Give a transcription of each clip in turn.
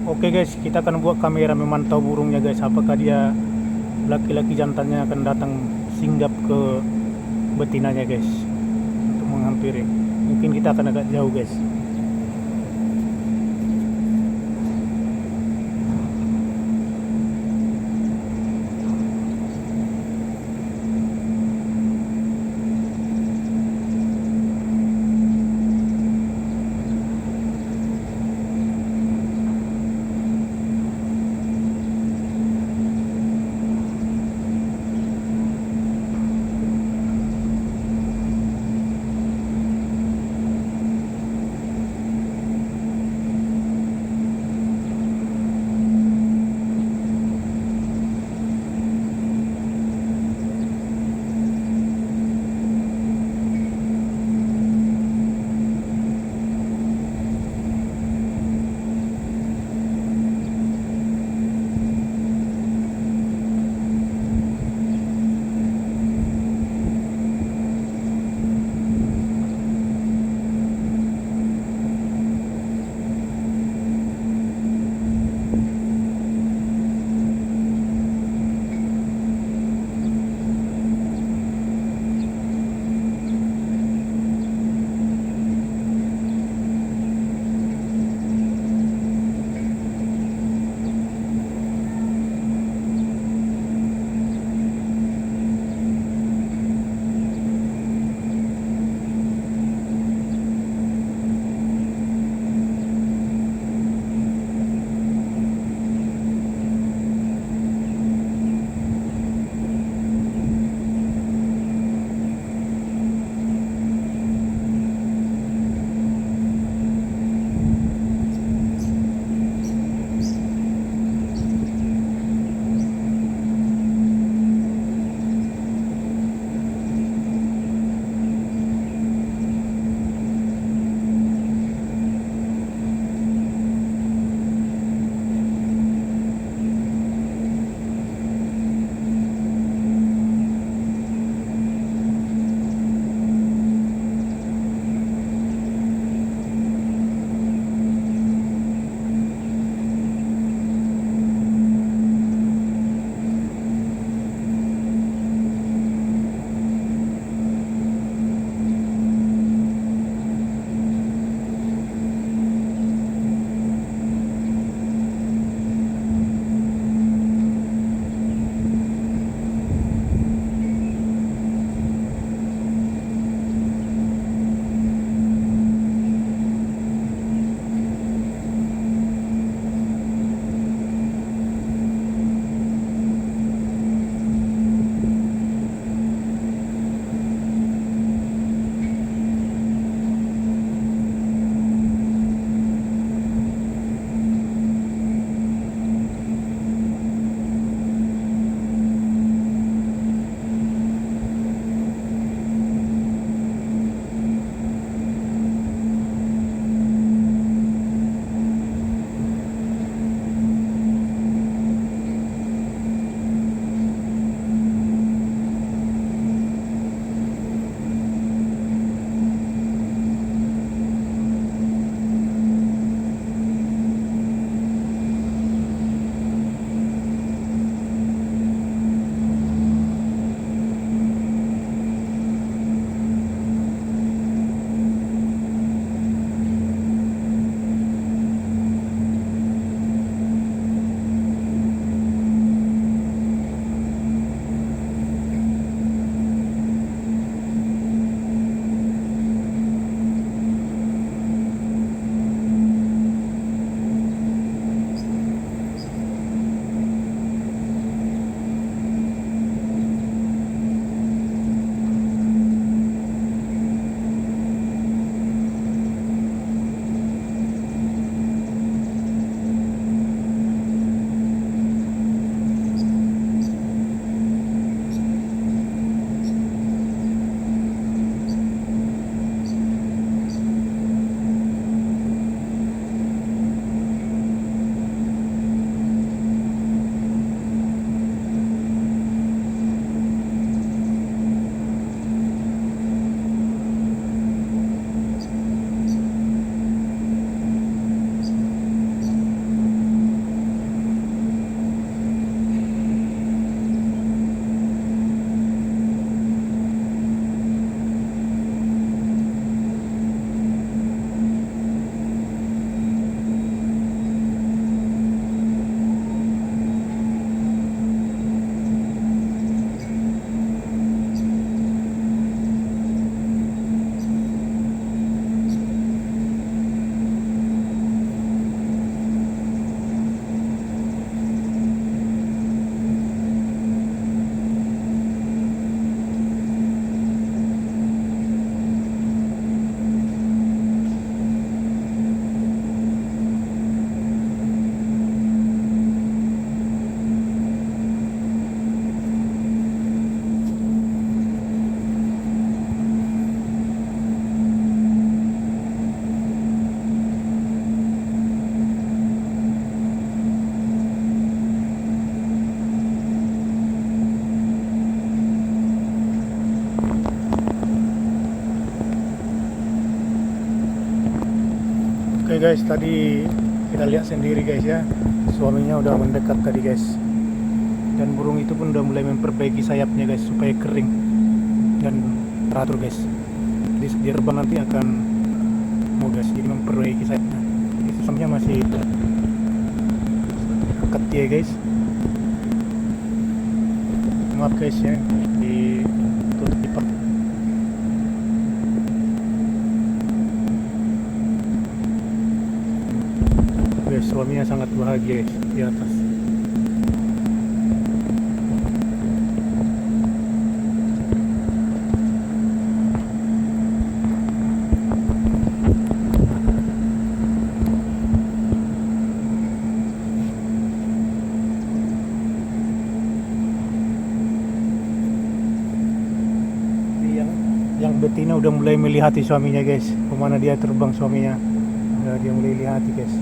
Oke guys, kita akan buat kamera memantau burungnya guys. Apakah dia laki-laki jantannya akan datang singgap ke betinanya guys untuk menghampiri. Mungkin kita akan agak jauh guys. Oke guys, tadi kita lihat sendiri guys ya, suaminya udah mendekat tadi guys, dan burung itu pun udah mulai memperbaiki sayapnya guys supaya kering dan teratur guys. Jadi Dirban nanti akan mau guys jadi memperbaiki sayapnya. Jadi sistemnya masih dekat ya guys. Maaf guys ya, ditutup di guys, suaminya sangat bahagia guys di atas. Yang betina udah mulai melihati suaminya guys, kemana dia terbang suaminya, udah dia mulai lihati guys.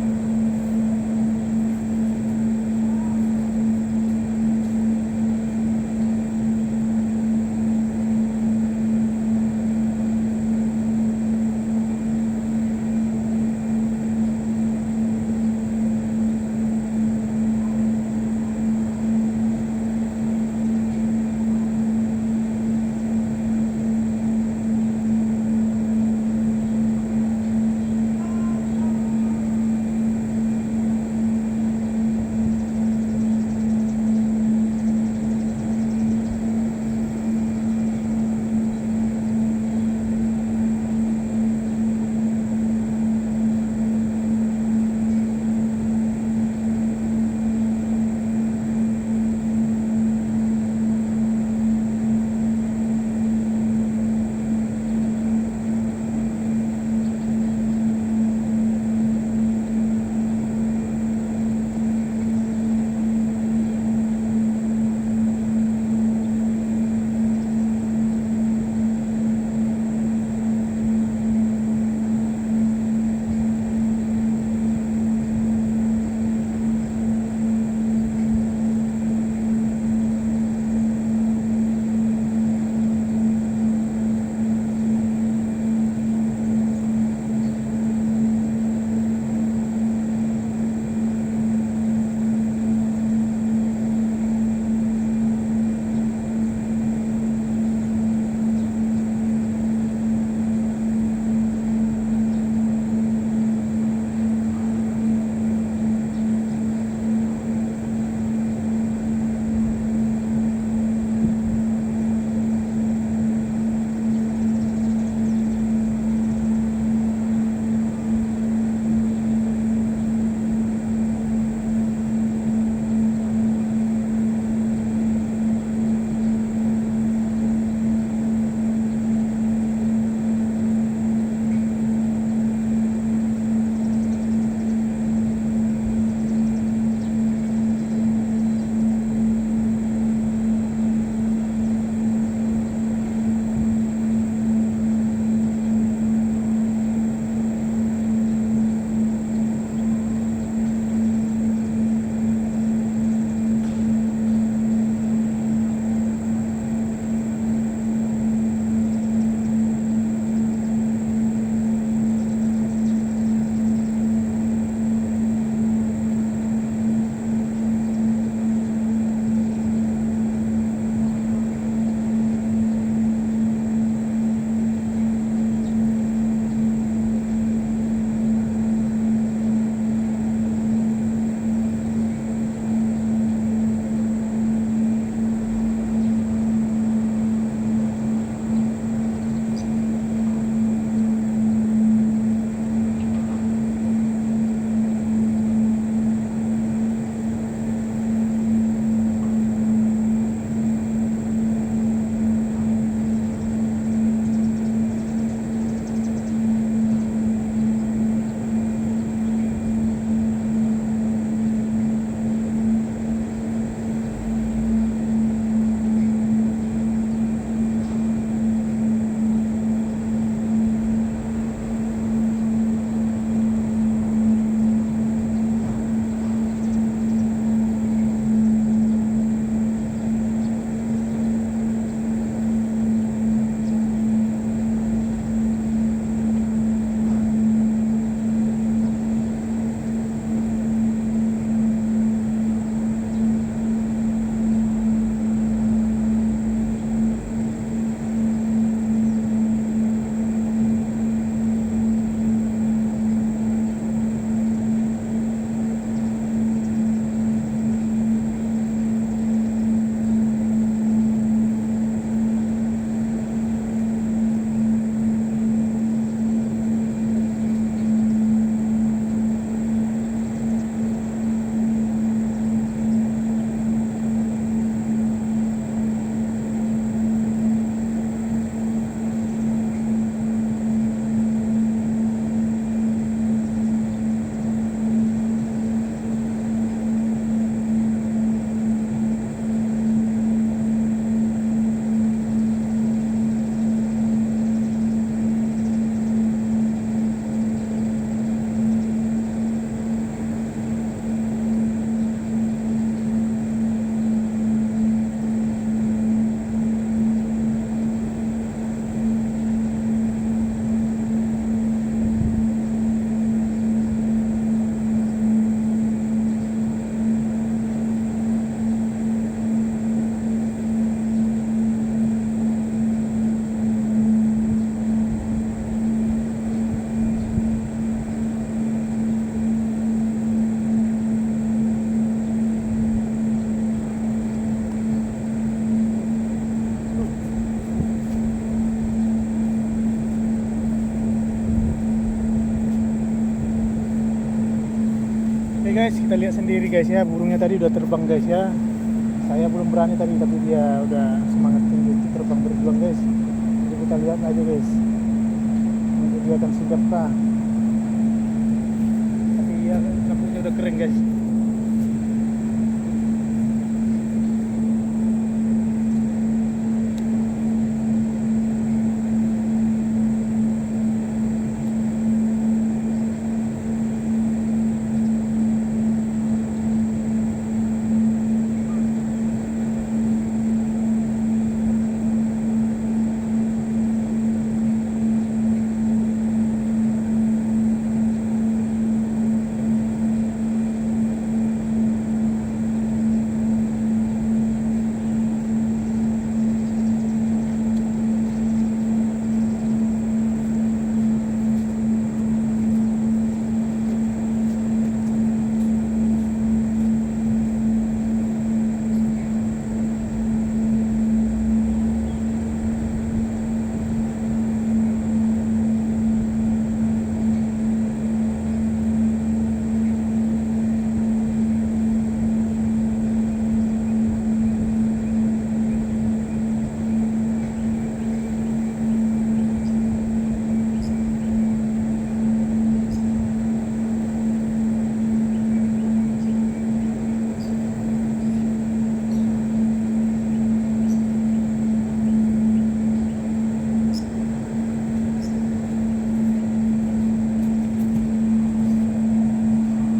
guys, kita lihat sendiri guys ya, burungnya tadi udah terbang guys ya. Saya belum berani tadi, tapi dia udah semangat tinggi terbang berjuang guys. Jadi kita lihat aja guys, mungkin dia akan sigap kah. Tapi ya rambutnya udah kering guys.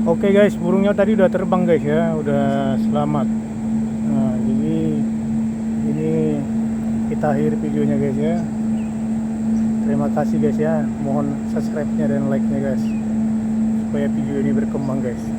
Oke guys, burungnya tadi udah terbang guys ya, udah selamat. Nah, jadi ini kita akhiri videonya guys ya. Terima kasih guys ya. Mohon subscribe-nya dan like-nya guys, supaya video ini berkembang guys.